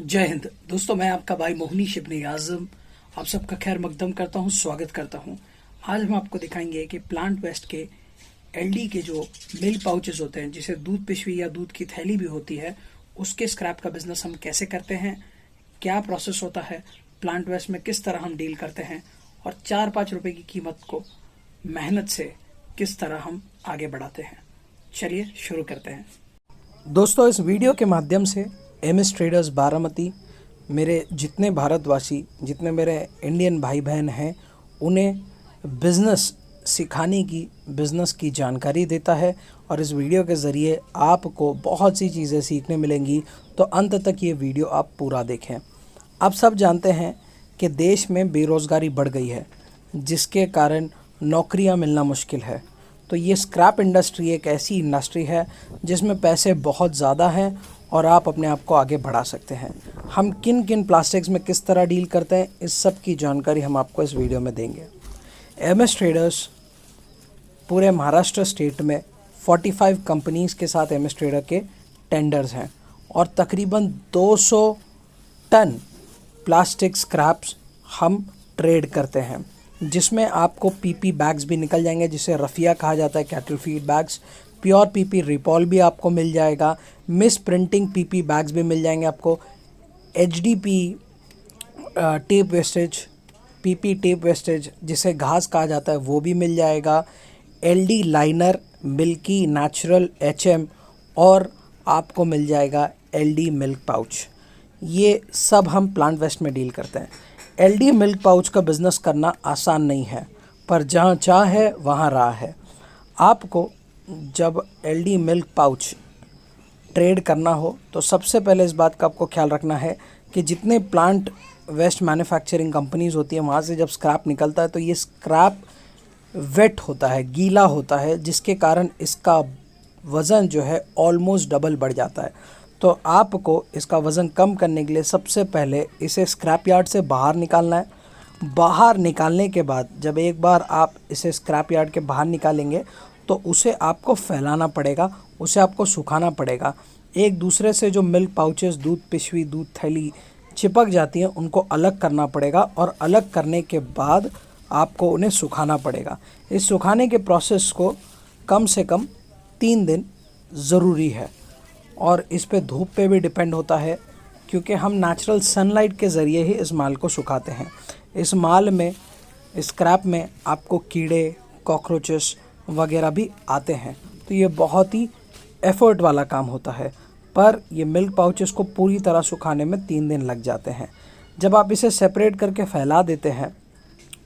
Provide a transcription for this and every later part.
जय हिंद दोस्तों, मैं आपका भाई मोहनी शिबनी आजम आप सबका खैर मकदम करता हूं, स्वागत करता हूं। आज हम आपको दिखाएंगे कि प्लांट वेस्ट के एलडी के जो मिल्क पाउचेस होते हैं, जिसे दूध पिशवी या दूध की थैली भी होती है, उसके स्क्रैप का बिजनेस हम कैसे करते हैं, क्या प्रोसेस होता है, प्लांट वेस्ट में किस तरह हम डील करते हैं और 4-5 रुपए की कीमत को मेहनत से किस तरह हम आगे बढ़ाते हैं। चलिए शुरू करते हैं। दोस्तों, इस वीडियो के माध्यम से MS ट्रेडर्स बारामती, मेरे जितने भारतवासी, जितने मेरे इंडियन भाई बहन हैं, उन्हें बिज़नेस सिखाने की, बिज़नेस की जानकारी देता है और इस वीडियो के ज़रिए आपको बहुत सी चीज़ें सीखने मिलेंगी। तो अंत तक ये वीडियो आप पूरा देखें। आप सब जानते हैं कि देश में बेरोज़गारी बढ़ गई है, जिसके कारण नौकरियां मिलना मुश्किल है। तो ये स्क्रैप इंडस्ट्री एक ऐसी इंडस्ट्री है जिसमें पैसे बहुत ज़्यादा हैं और आप अपने आप को आगे बढ़ा सकते हैं। हम किन किन प्लास्टिक्स में किस तरह डील करते हैं, इस सब की जानकारी हम आपको इस वीडियो में देंगे। MS ट्रेडर्स पूरे महाराष्ट्र स्टेट में 45 कंपनीज़ के साथ MS ट्रेडर के टेंडर्स हैं और तकरीबन 200 टन प्लास्टिक स्क्रैप्स हम ट्रेड करते हैं, जिसमें आपको PP बैग्स भी निकल जाएंगे, जिसे रफ़िया कहा जाता है, cattle feed bags. Pure PP रिपॉल भी आपको मिल जाएगा, मिस प्रिंटिंग PP बैग्स भी मिल जाएंगे आपको, HDP tape wastage, PP tape wastage जिसे घास कहा जाता है, वो भी मिल जाएगा, LD liner, milky natural HM और आपको मिल जाएगा LD मिल्क पाउच। ये सब हम प्लांट वेस्ट में डील करते हैं। LD मिल्क पाउच का बिज़नेस करना आसान नहीं है, पर जहाँ चाह है वहाँ राह है। आपको जब LD मिल्क पाउच ट्रेड करना हो तो सबसे पहले इस बात का आपको ख्याल रखना है कि जितने प्लांट वेस्ट मैन्युफैक्चरिंग कंपनीज़ होती हैं, वहाँ से जब स्क्रैप निकलता है तो ये स्क्रैप वेट होता है, गीला होता है, जिसके कारण इसका वज़न जो है ऑलमोस्ट डबल बढ़ जाता है। तो आपको इसका वज़न कम करने के लिए सबसे पहले इसे स्क्रैप यार्ड से बाहर निकालना है। बाहर निकालने के बाद जब एक बार आप इसे स्क्रैप यार्ड के बाहर निकालेंगे तो उसे आपको फैलाना पड़ेगा, उसे आपको सुखाना पड़ेगा। एक दूसरे से जो मिल्क पाउचेस, दूध पिशवी, दूध थैली चिपक जाती हैं, उनको अलग करना पड़ेगा और अलग करने के बाद आपको उन्हें सुखाना पड़ेगा। इस सुखाने के प्रोसेस को कम से कम 3 दिन ज़रूरी है और इस पे धूप पे भी डिपेंड होता है, क्योंकि हम नेचुरल सनलाइट के ज़रिए ही इस माल को सुखाते हैं। इस माल में, स्क्रैप में आपको कीड़े, कॉकरोचेस वगैरह भी आते हैं, तो ये बहुत ही एफ़र्ट वाला काम होता है। पर ये मिल्क पाउचेस को पूरी तरह सुखाने में 3 दिन लग जाते हैं। जब आप इसे सेपरेट करके फैला देते हैं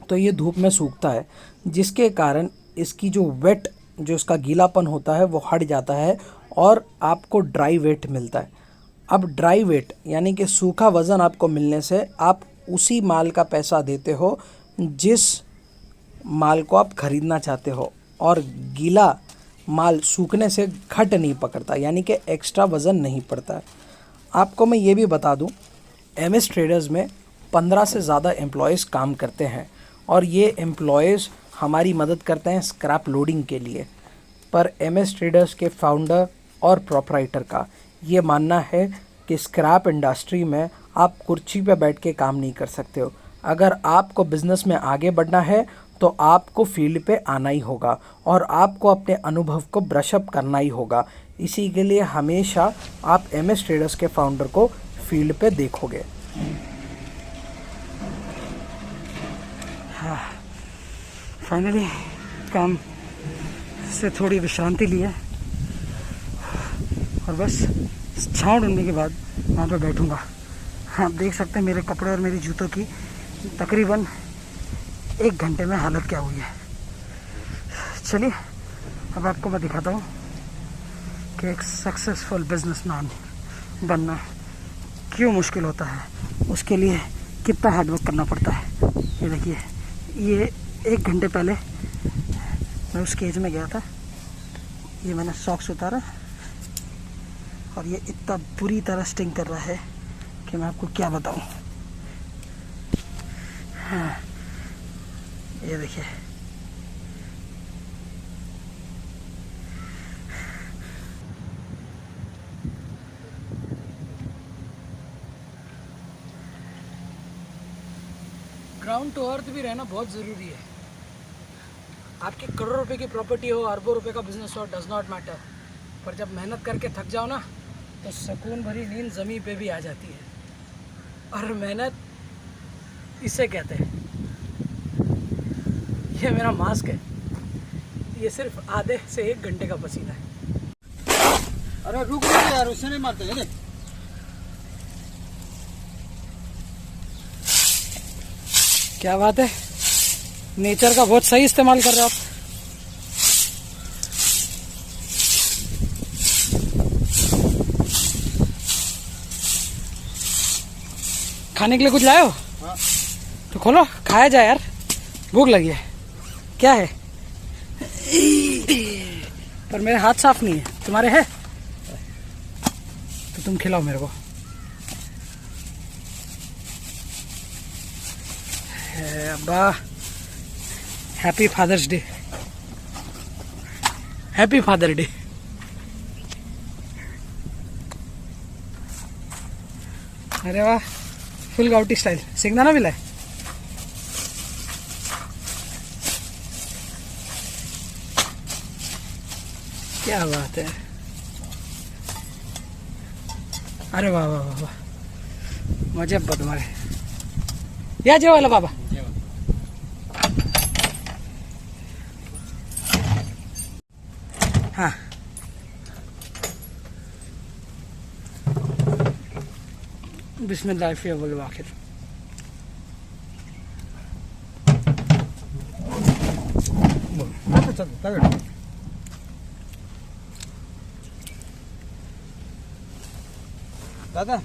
तो ये धूप में सूखता है, जिसके कारण इसकी जो वेट, जो इसका गीलापन होता है, वो हट जाता है और आपको ड्राई वेट मिलता है। अब ड्राई वेट यानी कि सूखा वज़न आपको मिलने से आप उसी माल का पैसा देते हो जिस माल को आप ख़रीदना चाहते हो, और गीला माल सूखने से घट नहीं पकड़ता, यानी कि एक्स्ट्रा वज़न नहीं पड़ता है। आपको मैं ये भी बता दूं, MS ट्रेडर्स में 15 से ज़्यादा एम्प्लॉयज़ काम करते हैं और ये एम्प्लॉयज़ हमारी मदद करते हैं स्क्रैप लोडिंग के लिए। पर MS ट्रेडर्स के फाउंडर और प्रोप्राइटर का ये मानना है कि स्क्रैप इंडस्ट्री में आप कुर्सी पे बैठ के काम नहीं कर सकते हो। अगर आपको बिज़नेस में आगे बढ़ना है तो आपको फील्ड पे आना ही होगा और आपको अपने अनुभव को ब्रशअप करना ही होगा। इसी के लिए हमेशा आप MS ट्रेडर्स के फाउंडर को फील्ड पे देखोगे। हाँ, फाइनली काम से थोड़ी विश्रांति ली है और बस छाँव ढूंढने के बाद वहाँ पे बैठूँगा। आप देख सकते हैं मेरे कपड़े और मेरी जूतों की तकरीबन 1 घंटे में हालत क्या हुई है। चलिए अब आपको मैं दिखाता हूँ कि एक सक्सेसफुल बिजनेसमैन बनना क्यों मुश्किल होता है, उसके लिए कितना हार्डवर्क करना पड़ता है। ये देखिए, ये 1 घंटे पहले मैं उस केज में गया था, ये मैंने सॉक्स उतारा और ये इतना बुरी तरह स्टिंग कर रहा है कि मैं आपको क्या बताऊँ। हाँ, ये देखिए, ग्राउंड टू अर्थ भी रहना बहुत ज़रूरी है। आपकी करोड़ों रुपए की प्रॉपर्टी हो, अरबों रुपए का बिजनेस हो, डज नॉट मैटर, पर जब मेहनत करके थक जाओ ना तो सुकून भरी नींद ज़मीन पे भी आ जाती है। और मेहनत इसे कहते हैं। ये मेरा मास्क है, ये सिर्फ आधे से 1 घंटे का पसीना है। अरे रुक यार, उससे नहीं मारते हैं। क्या बात है, नेचर का बहुत सही इस्तेमाल कर रहे हो आप। खाने के लिए कुछ लाए हो? हाँ। तो खोलो, खाया जाए यार, भूख लगी है। क्या है? पर मेरे हाथ साफ नहीं है, तुम्हारे है तो तुम खिलाओ मेरे को। अब्बा, happy father's day, happy father day. अरे वाह, फुल गाउटी स्टाइल। सिंगदाना भी लाए? क्या बात है, अरे वाह वाह वाह वाह, मजा तुम्हारे। या जेवायला बाबा। हाँ, बिस्मिल्लाह फी अव्वल व आखिर। दादा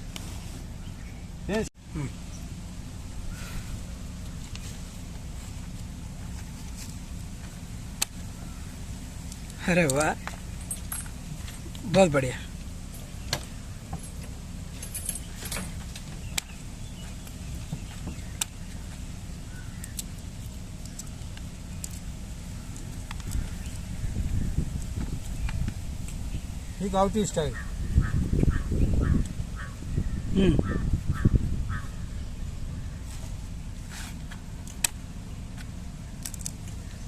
अरे वाह, बहुत बढ़िया। ही गावठी स्टाईल।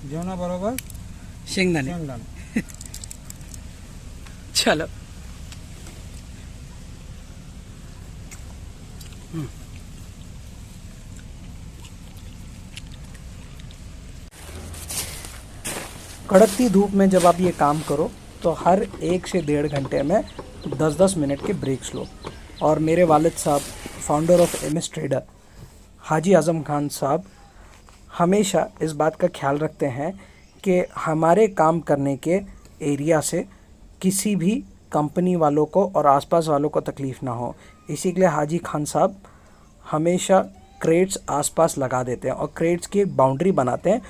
जेवणाबरोबर शेंगदाणे। शेंगदाणे। चलो। कड़कती धूप में जब आप ये काम करो तो हर 1 से 1.5 घंटे में 10-10 मिनट के ब्रेक्स लो। और मेरे वालिद साहब, फाउंडर ऑफ एमएस ट्रेडर, हाजी आज़म खान साहब, हमेशा इस बात का ख्याल रखते हैं कि हमारे काम करने के एरिया से किसी भी कंपनी वालों को और आसपास वालों को तकलीफ़ ना हो। इसी के लिए हाजी खान साहब हमेशा क्रेट्स आसपास लगा देते हैं और क्रेट्स की एक बाउंड्री बनाते हैं,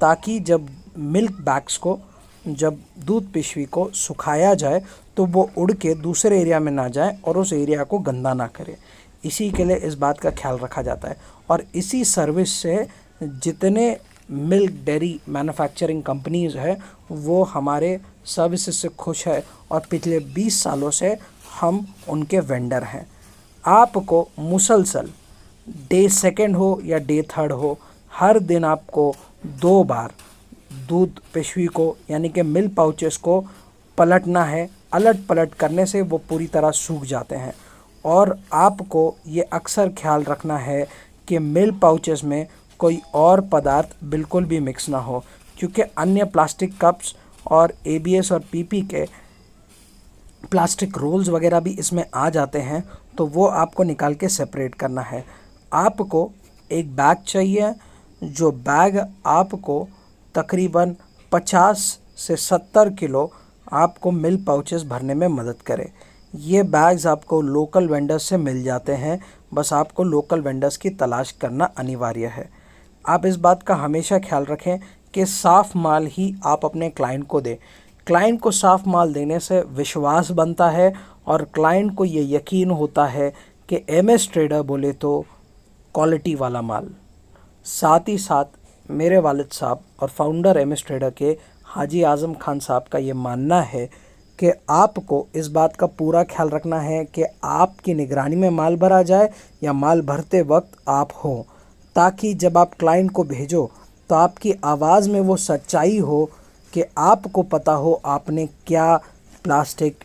ताकि जब मिल्क बैग्स को, जब दूध पिशवी को सुखाया जाए तो वो उड़ के दूसरे एरिया में ना जाए और उस एरिया को गंदा ना करे। इसी के लिए इस बात का ख्याल रखा जाता है। और इसी सर्विस से जितने मिल्क डेयरी मैन्युफैक्चरिंग कंपनीज है वो हमारे सर्विसेज से खुश है और पिछले 20 सालों से हम उनके वेंडर हैं। आपको मुसलसल डे 2 हो या डे 3 हो, हर दिन आपको 2 बार दूध पिशवी को यानी कि मिल्क पाउचेस को पलटना है। अलट पलट करने से वो पूरी तरह सूख जाते हैं। और आपको ये अक्सर ख्याल रखना है कि मिल्क पाउचेस में कोई और पदार्थ बिल्कुल भी मिक्स ना हो, क्योंकि अन्य प्लास्टिक कप्स और एबीएस और पीपी के प्लास्टिक रोल्स वगैरह भी इसमें आ जाते हैं, तो वो आपको निकाल के सेपरेट करना है। आपको एक बैग चाहिए, जो बैग आपको तकरीबन 50 से 70 किलो आपको मिल्क पाउचेस भरने में मदद करे। ये बैग्स आपको लोकल वेंडर्स से मिल जाते हैं, बस आपको लोकल वेंडर्स की तलाश करना अनिवार्य है। आप इस बात का हमेशा ख्याल रखें कि साफ़ माल ही आप अपने क्लाइंट को दें। क्लाइंट को साफ़ माल देने से विश्वास बनता है और क्लाइंट को ये यकीन होता है कि एमएस ट्रेडर बोले तो क्वालिटी वाला माल। साथ ही साथ मेरे वालिद साहब और फाउंडर एमएस ट्रेडर के हाजी आज़म खान साहब का ये मानना है कि आपको इस बात का पूरा ख्याल रखना है कि आपकी निगरानी में माल भरा जाए या माल भरते वक्त आप हो, ताकि जब आप क्लाइंट को भेजो तो आपकी आवाज़ में वो सच्चाई हो कि आपको पता हो आपने क्या प्लास्टिक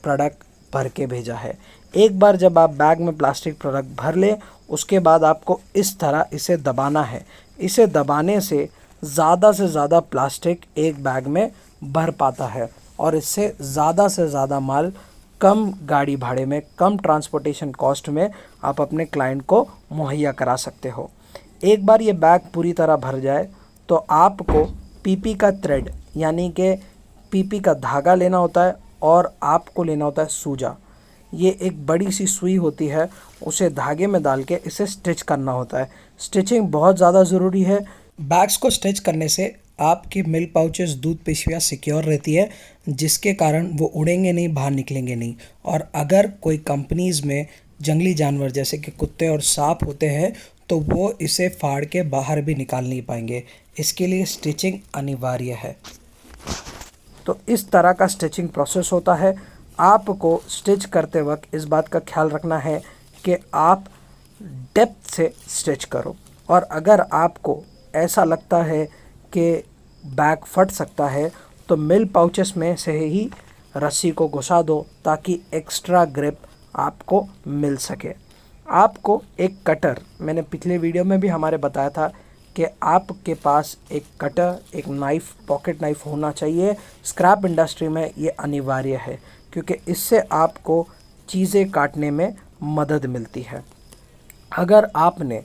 प्रोडक्ट भर के भेजा है। एक बार जब आप बैग में प्लास्टिक प्रोडक्ट भर लें, उसके बाद आपको इस तरह इसे दबाना है। इसे दबाने से ज़्यादा प्लास्टिक एक बैग में भर पाता है और इससे ज़्यादा से ज़्यादा माल कम गाड़ी भाड़े में, कम ट्रांसपोर्टेशन कॉस्ट में आप अपने क्लाइंट को मुहैया करा सकते हो। एक बार ये बैग पूरी तरह भर जाए तो आपको पीपी का थ्रेड यानी कि पीपी का धागा लेना होता है और आपको लेना होता है सूजा। ये एक बड़ी सी सुई होती है, उसे धागे में डाल के इसे स्टिच करना होता है। स्टिचिंग बहुत ज़्यादा ज़रूरी है। बैग्स को स्टिच करने से आपके मिल्क पाउचेस, दूध पिशवियाँ सिक्योर रहती है, जिसके कारण वो उड़ेंगे नहीं, बाहर निकलेंगे नहीं। और अगर कोई कंपनीज़ में जंगली जानवर जैसे कि कुत्ते और सांप होते हैं तो वो इसे फाड़ के बाहर भी निकाल नहीं पाएंगे। इसके लिए स्टिचिंग अनिवार्य है। तो इस तरह का स्टिचिंग प्रोसेस होता है। आपको स्टिच करते वक्त इस बात का ख्याल रखना है कि आप डेप्थ से स्टिच करो, और अगर आपको ऐसा लगता है कि बैग फट सकता है तो मिल पाउचेस में से ही रस्सी को घुसा दो ताकि एक्स्ट्रा ग्रिप आपको मिल सके। आपको एक कटर, मैंने पिछले वीडियो में भी हमारे बताया था कि आपके पास एक कटर, एक नाइफ़, पॉकेट नाइफ़ होना चाहिए। स्क्रैप इंडस्ट्री में ये अनिवार्य है क्योंकि इससे आपको चीज़ें काटने में मदद मिलती है। अगर आपने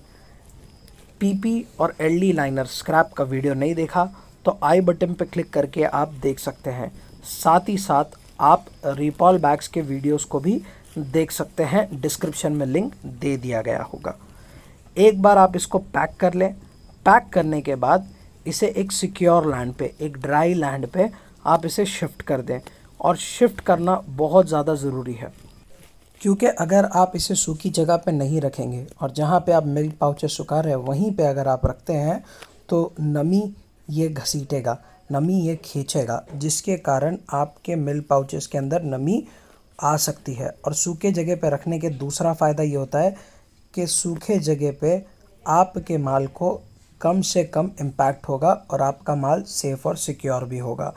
पीपी और एलडी लाइनर स्क्रैप का वीडियो नहीं देखा तो आई बटन पर क्लिक करके आप देख सकते हैं। साथ ही साथ आप रिपॉल बैग्स के वीडियोस को भी देख सकते हैं, डिस्क्रिप्शन में लिंक दे दिया गया होगा। एक बार आप इसको पैक कर लें। पैक करने के बाद इसे एक सिक्योर लैंड पे, एक ड्राई लैंड पे आप इसे शिफ्ट कर दें, और शिफ्ट करना बहुत ज़्यादा ज़रूरी है क्योंकि अगर आप इसे सूखी जगह पे नहीं रखेंगे और जहाँ पे आप मिल्क पाउचेस सुखा रहे हैं वहीं पे अगर आप रखते हैं तो नमी ये घसीटेगा, नमी ये खींचेगा, जिसके कारण आपके मिल्क पाउचेस के अंदर नमी आ सकती है। और सूखे जगह पे रखने के दूसरा फ़ायदा ये होता है कि सूखे जगह पे आपके माल को कम से कम इम्पैक्ट होगा और आपका माल सेफ़ और सिक्योर भी होगा।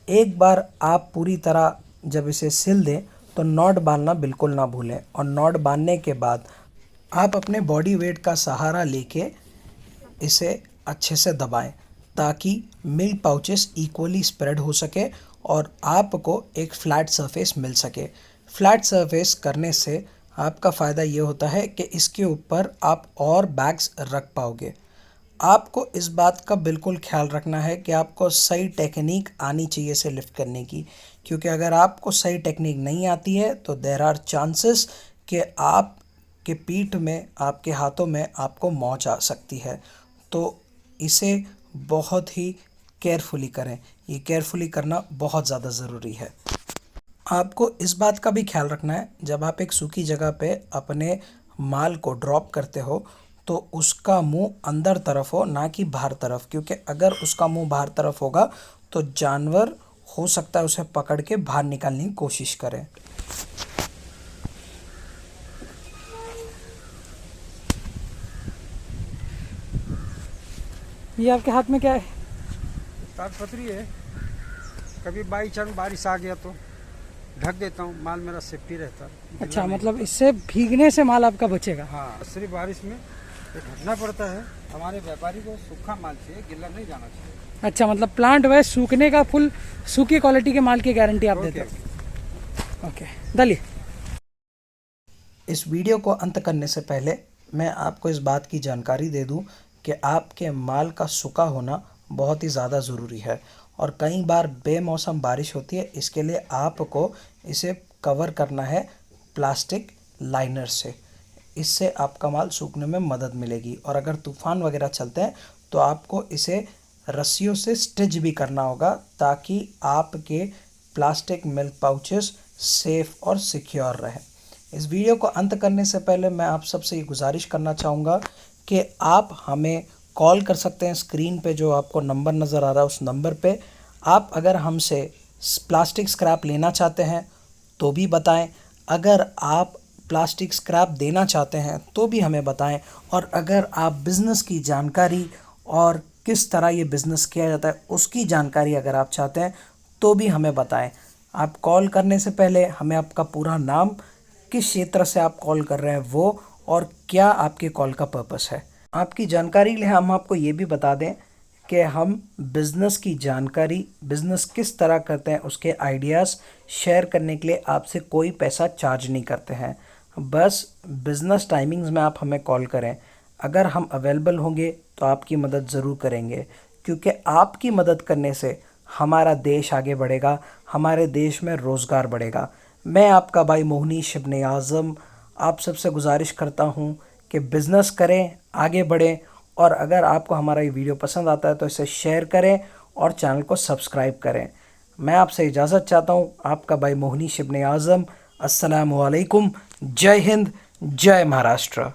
एक बार आप पूरी तरह जब इसे सिल दें तो नॉट बांधना बिल्कुल ना भूलें, और नॉट बांधने के बाद आप अपने बॉडी वेट का सहारा लेके इसे अच्छे से दबाएं ताकि मिल्क पाउचेस इक्वली स्प्रेड हो सके और आपको एक फ्लैट सरफेस मिल सके। फ्लैट सरफेस करने से आपका फ़ायदा ये होता है कि इसके ऊपर आप और बैग्स रख पाओगे। आपको इस बात का बिल्कुल ख्याल रखना है कि आपको सही टेक्निक आनी चाहिए इसे लिफ्ट करने की, क्योंकि अगर आपको सही टेक्निक नहीं आती है तो देयर आर चांसेस कि आपके पीठ में, आपके हाथों में आपको मौच आ सकती है। तो इसे बहुत ही केयरफुली करें। ये केयरफुली करना बहुत ज़्यादा ज़रूरी है। आपको इस बात का भी ख्याल रखना है जब आप एक सूखी जगह पे अपने माल को ड्रॉप करते हो तो उसका मुंह अंदर तरफ हो, ना कि बाहर तरफ, क्योंकि अगर उसका मुंह बाहर तरफ होगा तो जानवर हो सकता है उसे पकड़ के बाहर निकालने की कोशिश करें। ये आपके हाथ में क्या है? ताड़पत्री है। कभी बाई चांस बारिश आ गया तो ढक देता हूँ, माल मेरा सेफ्टी रहता है। अच्छा, मतलब इससे भीगने से माल आपका बचेगा? हाँ, सिर्फ बारिश में ढकना पड़ता है। हमारे व्यापारी को सूखा माल चाहिए, गिल्ला नहीं जाना चाहिए। अच्छा, मतलब प्लांट वेस्ट सूखने का, फुल सूखी क्वालिटी के माल की गारंटी आप देते हो? ओके, डालिए। इस वीडियो को अंत करने से पहले मैं आपको इस बात की जानकारी दे दूं कि आपके माल का सूखा होना बहुत ही ज़्यादा ज़रूरी है, और कई बार बेमौसम बारिश होती है। इसके लिए आपको इसे कवर करना है प्लास्टिक लाइनर से। इससे आपका माल सूखने में मदद मिलेगी। और अगर तूफ़ान वगैरह चलते हैं तो आपको इसे रस्सियों से स्टिच भी करना होगा ताकि आपके प्लास्टिक मिल्क पाउचेस सेफ़ और सिक्योर रहें। इस वीडियो को अंत करने से पहले मैं आप सबसे ये गुजारिश करना चाहूँगा कि आप हमें कॉल कर सकते हैं। स्क्रीन पे जो आपको नंबर नज़र आ रहा है उस नंबर पे आप अगर हमसे प्लास्टिक स्क्रैप लेना चाहते हैं तो भी बताएं। अगर आप प्लास्टिक स्क्रैप देना चाहते हैं तो भी हमें बताएं। और अगर आप बिज़नेस की जानकारी और किस तरह ये बिज़नेस किया जाता है उसकी जानकारी अगर आप चाहते हैं तो भी हमें बताएं। आप कॉल करने से पहले हमें आपका पूरा नाम, किस क्षेत्र से आप कॉल कर रहे हैं वो, और क्या आपके कॉल का पर्पस है। आपकी जानकारी के लिए हम आपको ये भी बता दें कि हम बिज़नेस की जानकारी, बिज़नेस किस तरह करते हैं उसके आइडियाज़ शेयर करने के लिए आपसे कोई पैसा चार्ज नहीं करते हैं। बस बिज़नेस टाइमिंग्स में आप हमें कॉल करें। अगर हम अवेलेबल होंगे तो आपकी मदद ज़रूर करेंगे, क्योंकि आपकी मदद करने से हमारा देश आगे बढ़ेगा, हमारे देश में रोज़गार बढ़ेगा। मैं आपका भाई मोहनीश इब्ने आज़म आप सबसे गुजारिश करता हूँ कि बिज़नेस करें, आगे बढ़ें, और अगर आपको हमारा ये वीडियो पसंद आता है तो इसे शेयर करें और चैनल को सब्सक्राइब करें। मैं आपसे इजाज़त चाहता हूँ, आपका भाई मोहनीश इब्ने आज़म। अस्सलामु अलैकुम, जय हिंद, जय महाराष्ट्र।